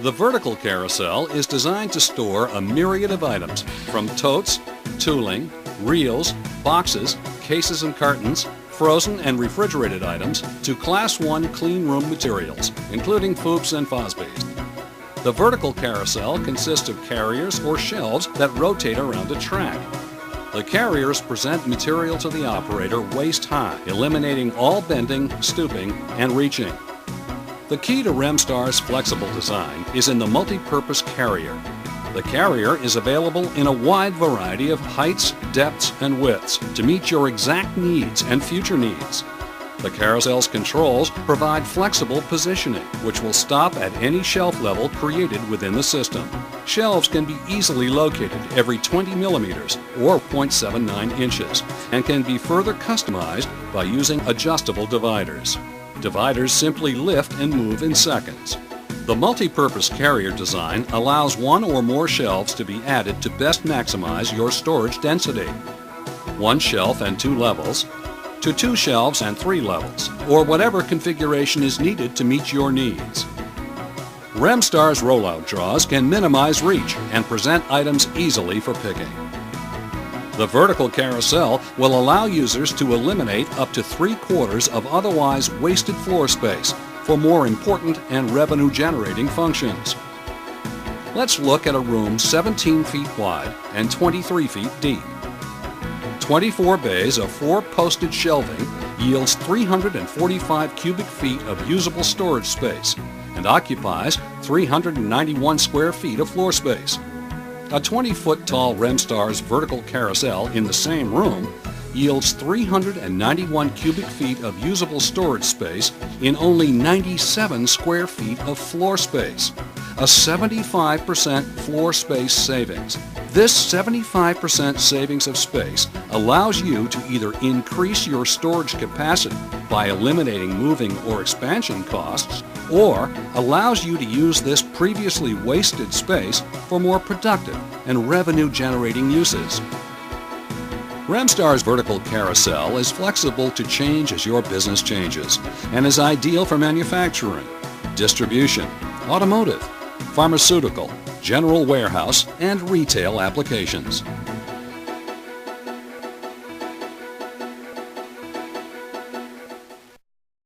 The vertical carousel is designed to store a myriad of items, from totes, tooling, reels, boxes, cases and cartons, frozen and refrigerated items, to Class 1 clean room materials, including FOUPs and FOSBs. The vertical carousel consists of carriers or shelves that rotate around a track. The carriers present material to the operator waist high, eliminating all bending, stooping, and reaching. The key to Remstar's flexible design is in the multi-purpose carrier. The carrier is available in a wide variety of heights, depths, and widths to meet your exact needs and future needs. The carousel's controls provide flexible positioning, which will stop at any shelf level created within the system. Shelves can be easily located every 20 millimeters or 0.79 inches and can be further customized by using adjustable dividers. Dividers simply lift and move in seconds. The multi-purpose carrier design allows one or more shelves to be added to best maximize your storage density. One shelf and 2 levels, to 2 shelves and 3 levels, or whatever configuration is needed to meet your needs. Remstar's rollout drawers can minimize reach and present items easily for picking. The vertical carousel will allow users to eliminate up to 3/4 of otherwise wasted floor space for more important and revenue-generating functions. Let's look at a room 17 feet wide and 23 feet deep. 24 bays of 4-posted shelving yields 345 cubic feet of usable storage space and occupies 391 square feet of floor space. A 20-foot tall Remstar's vertical carousel in the same room yields 391 cubic feet of usable storage space in only 97 square feet of floor space, a 75% floor space savings. This 75% savings of space allows you to either increase your storage capacity by eliminating moving or expansion costs, or allows you to use this previously wasted space for more productive and revenue-generating uses. Remstar's vertical carousel is flexible to change as your business changes and is ideal for manufacturing, distribution, automotive, pharmaceutical, general warehouse, and retail applications.